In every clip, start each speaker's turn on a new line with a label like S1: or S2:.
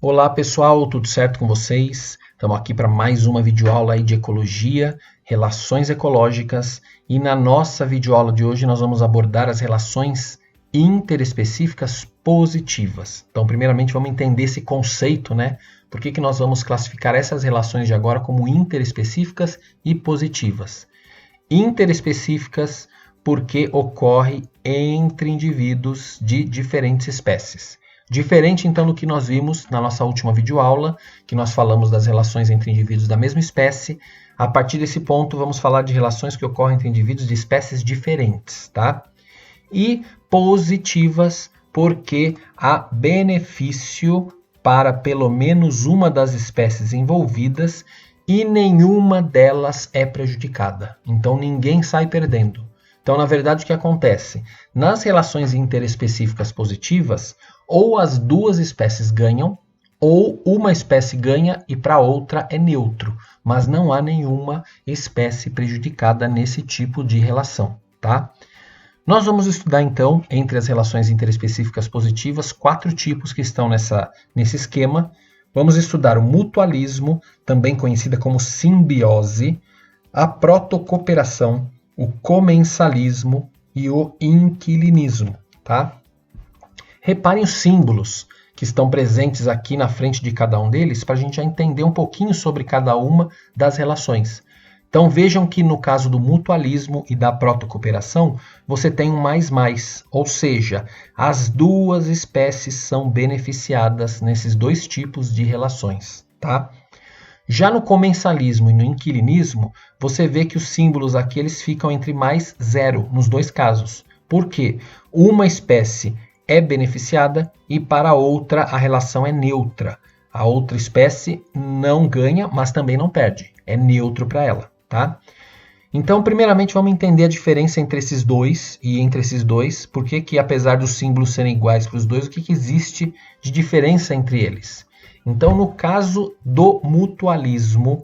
S1: Olá pessoal, tudo certo com vocês? Estamos aqui para mais uma videoaula aí de ecologia, relações ecológicas, e na nossa videoaula de hoje nós vamos abordar as relações interespecíficas positivas. Então, primeiramente vamos entender esse conceito, né? Por que nós vamos classificar essas relações de agora como interespecíficas e positivas? Interespecíficas porque ocorre entre indivíduos de diferentes espécies. Diferente, então, do que nós vimos na nossa última videoaula, que nós falamos das relações entre indivíduos da mesma espécie. A partir desse ponto, vamos falar de relações que ocorrem entre indivíduos de espécies diferentes, tá? E positivas, porque há benefício para pelo menos uma das espécies envolvidas e nenhuma delas é prejudicada. Então, ninguém sai perdendo. Então, na verdade, o que acontece? Nas relações interespecíficas positivas, ou as duas espécies ganham, ou uma espécie ganha e para outra é neutro. Mas não há nenhuma espécie prejudicada nesse tipo de relação, tá? Nós vamos estudar, então, entre as relações interespecíficas positivas, 4 tipos que estão nesse esquema. Vamos estudar o mutualismo, também conhecida como simbiose, a protocooperação, o comensalismo e o inquilinismo, tá? Reparem os símbolos que estão presentes aqui na frente de cada um deles para a gente já entender um pouquinho sobre cada uma das relações. Então vejam que no caso do mutualismo e da protocooperação, você tem um mais, ou seja, as duas espécies são beneficiadas nesses dois tipos de relações, tá? Já no comensalismo e no inquilinismo, você vê que os símbolos aqui eles ficam entre +0 nos dois casos. Por quê? Uma espécie é beneficiada e para a outra a relação é neutra. A outra espécie não ganha, mas também não perde. É neutro para ela, tá? Então, primeiramente, vamos entender a diferença entre esses dois e entre esses dois. Por que apesar dos símbolos serem iguais para os dois, o que existe de diferença entre eles? Então, no caso do mutualismo,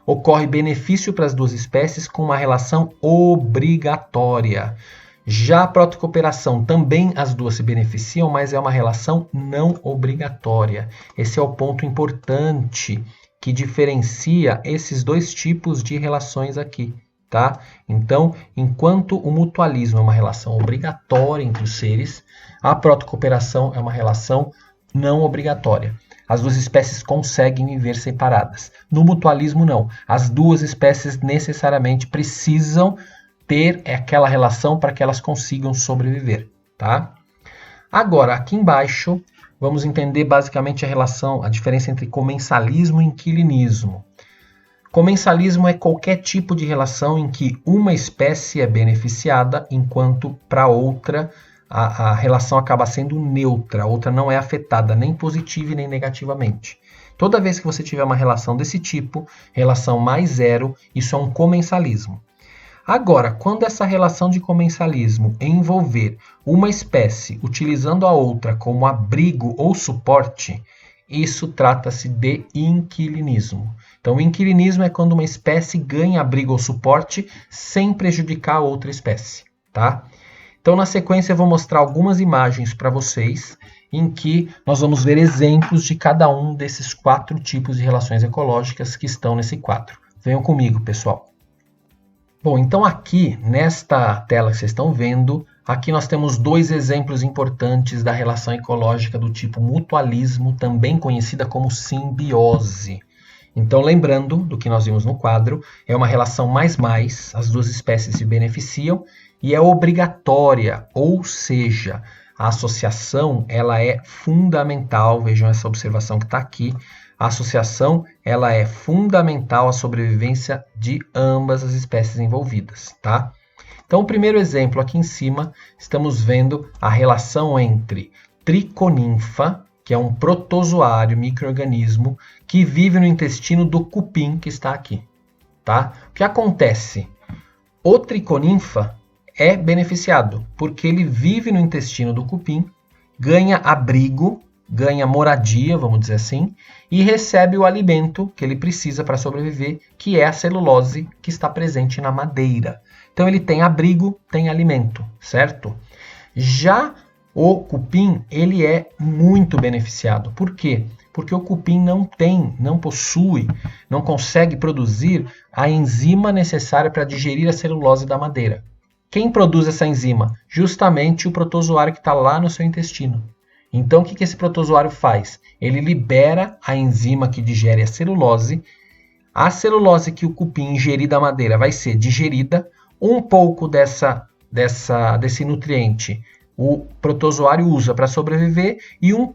S1: ocorre benefício para as duas espécies com uma relação obrigatória. Já a protocooperação, também as duas se beneficiam, mas é uma relação não obrigatória. Esse é o ponto importante que diferencia esses dois tipos de relações aqui, tá? Então, enquanto o mutualismo é uma relação obrigatória entre os seres, a protocooperação é uma relação não obrigatória. As duas espécies conseguem viver separadas. No mutualismo, não. As duas espécies necessariamente precisam ter aquela relação para que elas consigam sobreviver, tá? Agora, aqui embaixo, vamos entender basicamente a diferença entre comensalismo e inquilinismo. Comensalismo é qualquer tipo de relação em que uma espécie é beneficiada, enquanto para outra a relação acaba sendo neutra, a outra não é afetada nem positiva e nem negativamente. Toda vez que você tiver uma relação desse tipo, relação +0, isso é um comensalismo. Agora, quando essa relação de comensalismo envolver uma espécie utilizando a outra como abrigo ou suporte, isso trata-se de inquilinismo. Então, o inquilinismo é quando uma espécie ganha abrigo ou suporte sem prejudicar a outra espécie, tá? Então, na sequência, eu vou mostrar algumas imagens para vocês em que nós vamos ver exemplos de cada um desses 4 tipos de relações ecológicas que estão nesse quadro. Venham comigo, pessoal. Bom, então aqui, nesta tela que vocês estão vendo, aqui nós temos 2 exemplos importantes da relação ecológica do tipo mutualismo, também conhecida como simbiose. Então, lembrando do que nós vimos no quadro, é uma relação mais, as duas espécies se beneficiam, e é obrigatória, ou seja, a associação ela é fundamental, vejam essa observação que está aqui, a associação ela é fundamental à sobrevivência de ambas as espécies envolvidas, tá? Então, o primeiro exemplo aqui em cima, estamos vendo a relação entre triconinfa, que é um protozoário, micro-organismo, que vive no intestino do cupim que está aqui, tá? O que acontece? O triconinfa é beneficiado, porque ele vive no intestino do cupim, ganha abrigo, ganha moradia, vamos dizer assim, e recebe o alimento que ele precisa para sobreviver, que é a celulose que está presente na madeira. Então ele tem abrigo, tem alimento, certo? Já o cupim ele é muito beneficiado. Por quê? Porque o cupim não possui, não consegue produzir a enzima necessária para digerir a celulose da madeira. Quem produz essa enzima? Justamente o protozoário que está lá no seu intestino. Então, o que esse protozoário faz? Ele libera a enzima que digere a celulose. A celulose que o cupim ingerir da madeira vai ser digerida. Um pouco desse nutriente o protozoário usa para sobreviver e um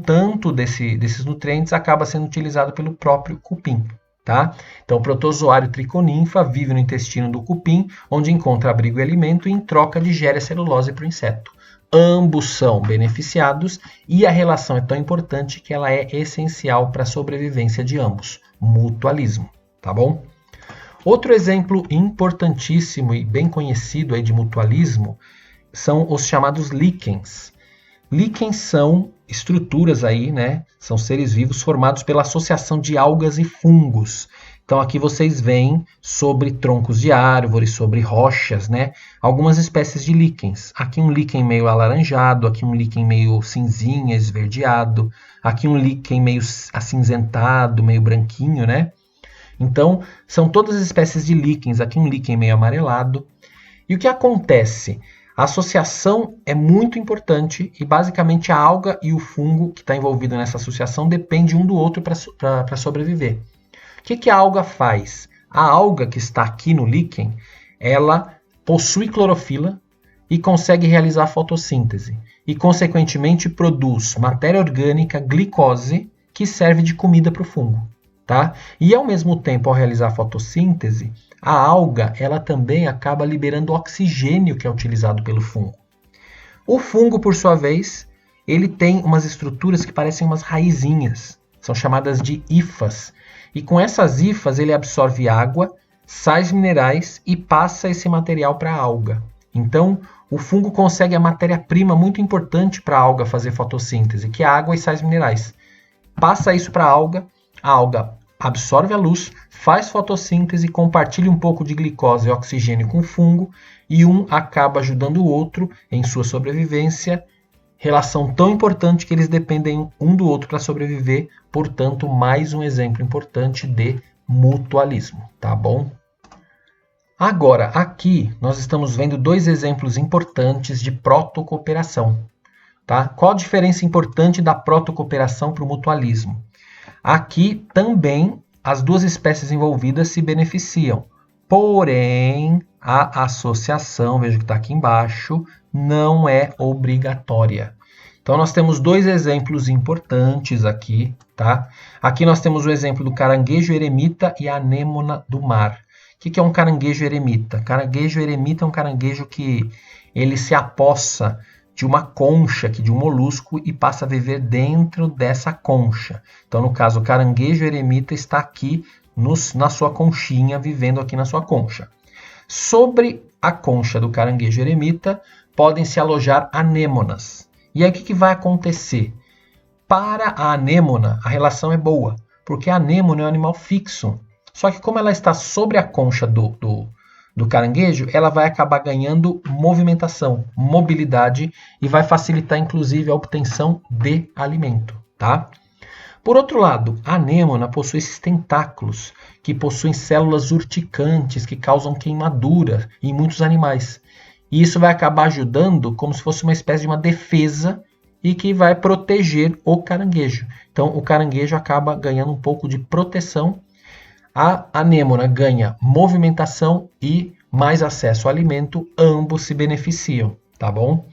S1: tanto desses nutrientes acaba sendo utilizado pelo próprio cupim. Tá? Então, o protozoário triconinfa vive no intestino do cupim, onde encontra abrigo e alimento e, em troca, digere a celulose para o inseto. Ambos são beneficiados e a relação é tão importante que ela é essencial para a sobrevivência de ambos. Mutualismo, tá bom? Outro exemplo importantíssimo e bem conhecido aí de mutualismo são os chamados líquens. Líquens são estruturas aí, né? São seres vivos formados pela associação de algas e fungos. Então aqui vocês veem sobre troncos de árvores, sobre rochas, né? Algumas espécies de líquens. Aqui um líquen meio alaranjado, aqui um líquen meio cinzinha, esverdeado, aqui um líquen meio acinzentado, meio branquinho, né? Então são todas as espécies de líquens, aqui um líquen meio amarelado. E o que acontece? A associação é muito importante e basicamente a alga e o fungo que está envolvido nessa associação depende um do outro para sobreviver. O que a alga faz? A alga que está aqui no líquen, ela possui clorofila e consegue realizar fotossíntese e, consequentemente, produz matéria orgânica, glicose, que serve de comida para o fungo. Tá? E, ao mesmo tempo, ao realizar a fotossíntese, a alga ela também acaba liberando oxigênio que é utilizado pelo fungo. O fungo, por sua vez, ele tem umas estruturas que parecem umas raizinhas, são chamadas de hifas. E com essas hifas ele absorve água, sais minerais e passa esse material para a alga. Então, o fungo consegue a matéria-prima muito importante para a alga fazer fotossíntese, que é a água e sais minerais. Passa isso para a alga absorve a luz, faz fotossíntese, compartilha um pouco de glicose e oxigênio com o fungo e um acaba ajudando o outro em sua sobrevivência. Relação tão importante que eles dependem um do outro para sobreviver, portanto, mais um exemplo importante de mutualismo, tá bom? Agora, aqui nós estamos vendo dois exemplos importantes de protocooperação, tá? Qual a diferença importante da protocooperação para o mutualismo? Aqui também as duas espécies envolvidas se beneficiam, porém a associação, veja que está aqui embaixo, não é obrigatória. Então nós temos dois exemplos importantes aqui, tá? Aqui nós temos o exemplo do caranguejo eremita e a anêmona do mar. O que é um caranguejo eremita? Caranguejo eremita é um caranguejo que ele se apossa de uma concha, de um molusco, e passa a viver dentro dessa concha. Então, no caso, o caranguejo eremita está aqui na sua conchinha, vivendo aqui na sua concha. Sobre a concha do caranguejo eremita, podem se alojar anêmonas. E aí, o que vai acontecer? Para a anêmona, a relação é boa, porque a anêmona é um animal fixo. Só que como ela está sobre a concha do caranguejo, ela vai acabar ganhando movimentação, mobilidade e vai facilitar inclusive a obtenção de alimento, tá? Por outro lado, a anêmona possui esses tentáculos que possuem células urticantes que causam queimadura em muitos animais. E isso vai acabar ajudando como se fosse uma espécie de uma defesa e que vai proteger o caranguejo. Então, o caranguejo acaba ganhando um pouco de proteção. A anêmona ganha movimentação e mais acesso ao alimento, ambos se beneficiam, tá bom?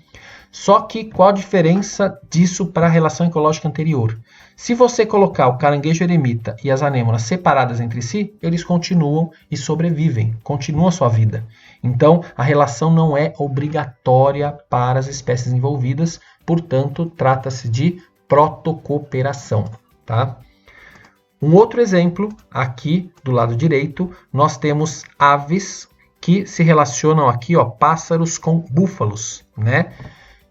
S1: Só que qual a diferença disso para a relação ecológica anterior? Se você colocar o caranguejo eremita e as anêmonas separadas entre si, eles continuam e sobrevivem, continuam a sua vida. Então, a relação não é obrigatória para as espécies envolvidas, portanto, trata-se de protocooperação, tá? Um outro exemplo, aqui do lado direito, nós temos aves que se relacionam aqui, ó, pássaros com búfalos, né?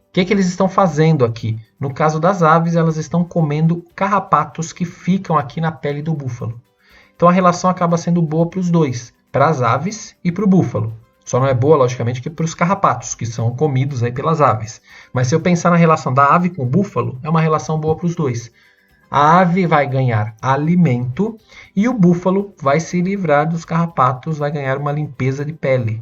S1: O que eles estão fazendo aqui? No caso das aves, elas estão comendo carrapatos que ficam aqui na pele do búfalo. Então a relação acaba sendo boa para os dois, para as aves e para o búfalo. Só não é boa, logicamente, que para os carrapatos, que são comidos aí pelas aves. Mas se eu pensar na relação da ave com o búfalo, é uma relação boa para os dois. A ave vai ganhar alimento e o búfalo vai se livrar dos carrapatos, vai ganhar uma limpeza de pele.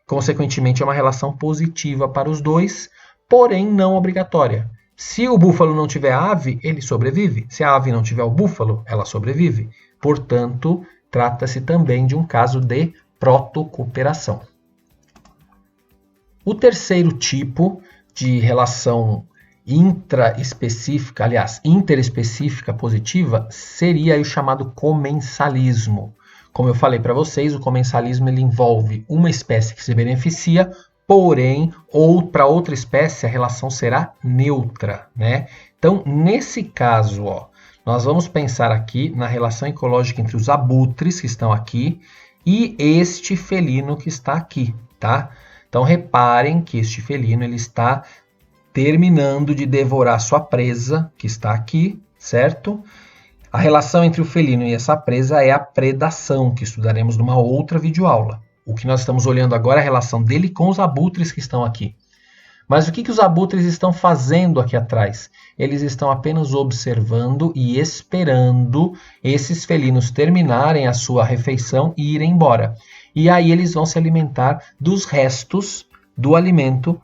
S1: Consequentemente, é uma relação positiva para os dois, porém não obrigatória. Se o búfalo não tiver a ave, ele sobrevive. Se a ave não tiver o búfalo, ela sobrevive. Portanto, trata-se também de um caso de protocooperação. O terceiro tipo de relação interespecífica positiva seria o chamado comensalismo. Como eu falei para vocês, o comensalismo ele envolve uma espécie que se beneficia, porém, para outra espécie a relação será neutra, né? Então, nesse caso, nós vamos pensar aqui na relação ecológica entre os abutres que estão aqui e este felino que está aqui, tá? Então, reparem que este felino ele está terminando de devorar sua presa, que está aqui, certo? A relação entre o felino e essa presa é a predação, que estudaremos numa outra videoaula. O que nós estamos olhando agora é a relação dele com os abutres que estão aqui. Mas o que os abutres estão fazendo aqui atrás? Eles estão apenas observando e esperando esses felinos terminarem a sua refeição e irem embora. E aí eles vão se alimentar dos restos do alimento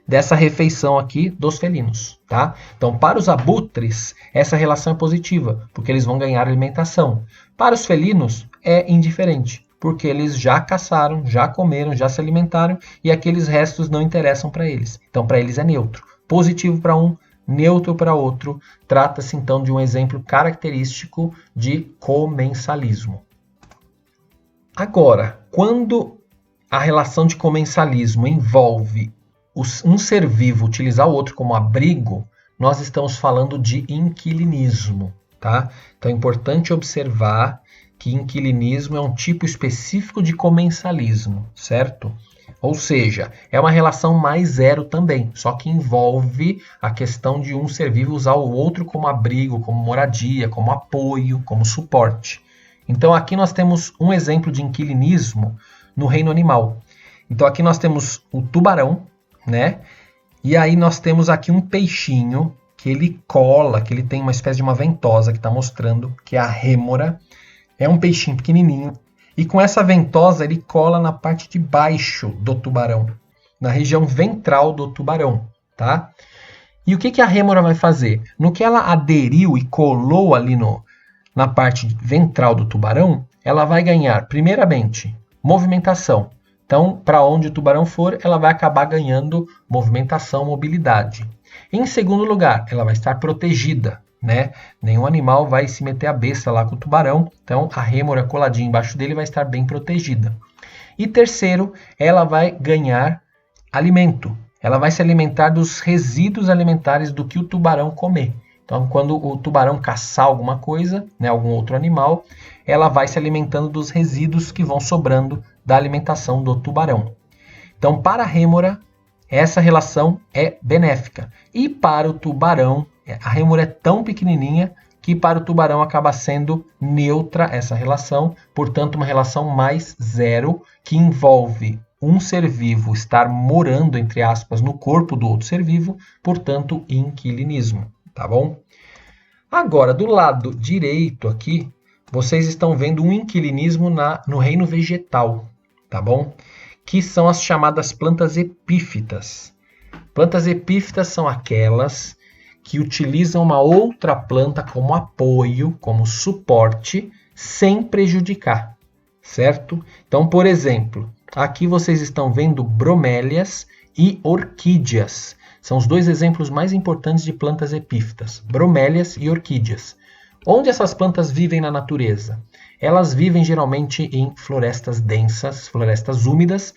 S1: dessa refeição aqui dos felinos, tá? Então, para os abutres, essa relação é positiva, porque eles vão ganhar alimentação. Para os felinos, é indiferente, porque eles já caçaram, já comeram, já se alimentaram, e aqueles restos não interessam para eles. Então, para eles é neutro. Positivo para um, neutro para outro. Trata-se, então, de um exemplo característico de comensalismo. Agora, quando a relação de comensalismo envolve um ser vivo utilizar o outro como abrigo, nós estamos falando de inquilinismo, tá? Então é importante observar que inquilinismo é um tipo específico de comensalismo, certo? Ou seja, é uma relação mais zero também, só que envolve a questão de um ser vivo usar o outro como abrigo, como moradia, como apoio, como suporte. Então aqui nós temos um exemplo de inquilinismo no reino animal. Então aqui nós temos o tubarão, né? E aí nós temos aqui um peixinho que ele cola, que ele tem uma espécie de uma ventosa que está mostrando que é a rêmora. É um peixinho pequenininho. E com essa ventosa ele cola na parte de baixo do tubarão, na região ventral do tubarão, tá? E o que a rêmora vai fazer? No que ela aderiu e colou ali na parte ventral do tubarão, ela vai ganhar, primeiramente, movimentação. Então, para onde o tubarão for, ela vai acabar ganhando movimentação, mobilidade. Em segundo lugar, ela vai estar protegida, né? Nenhum animal vai se meter a besta lá com o tubarão, então a rêmora coladinha embaixo dele vai estar bem protegida. E terceiro, ela vai ganhar alimento. Ela vai se alimentar dos resíduos alimentares do que o tubarão comer. Então, quando o tubarão caçar alguma coisa, né, algum outro animal, ela vai se alimentando dos resíduos que vão sobrando da alimentação do tubarão. Então, para a rêmora, essa relação é benéfica. E para o tubarão, a rêmora é tão pequenininha que para o tubarão acaba sendo neutra essa relação, portanto, uma relação mais zero, que envolve um ser vivo estar morando, entre aspas, no corpo do outro ser vivo, portanto, inquilinismo. Tá bom? Agora, do lado direito aqui, vocês estão vendo um inquilinismo no reino vegetal, tá bom? Que são as chamadas plantas epífitas. Plantas epífitas são aquelas que utilizam uma outra planta como apoio, como suporte, sem prejudicar, certo? Então, por exemplo, aqui vocês estão vendo bromélias e orquídeas. São os dois exemplos mais importantes de plantas epífitas, bromélias e orquídeas. Onde essas plantas vivem na natureza? Elas vivem geralmente em florestas densas, florestas úmidas,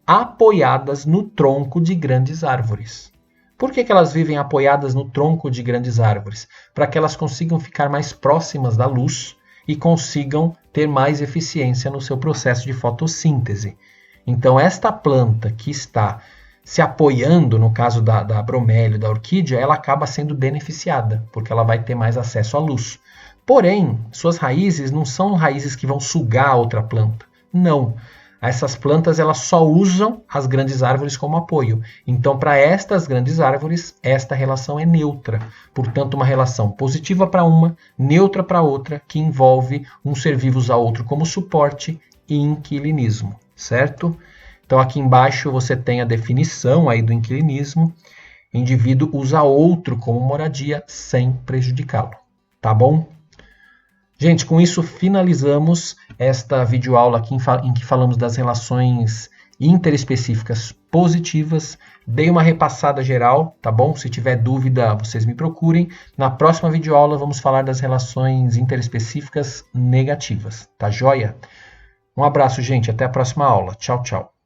S1: apoiadas no tronco de grandes árvores. Por que elas vivem apoiadas no tronco de grandes árvores? Para que elas consigam ficar mais próximas da luz e consigam ter mais eficiência no seu processo de fotossíntese. Então, esta planta que está se apoiando, no caso da bromélia e da orquídea, ela acaba sendo beneficiada, porque ela vai ter mais acesso à luz. Porém, suas raízes não são raízes que vão sugar a outra planta. Não. essas plantas elas só usam as grandes árvores como apoio. Então, para estas grandes árvores, esta relação é neutra. Portanto, uma relação positiva para uma, neutra para outra, que envolve um ser vivo usar outro como suporte e inquilinismo, certo? Então, aqui embaixo você tem a definição aí do inquilinismo. Indivíduo usa outro como moradia sem prejudicá-lo, tá bom? Gente, com isso finalizamos esta videoaula aqui em que falamos das relações interespecíficas positivas. Dei uma repassada geral, tá bom? Se tiver dúvida, vocês me procurem. Na próxima videoaula vamos falar das relações interespecíficas negativas, tá joia? Um abraço, gente. Até a próxima aula. Tchau, tchau.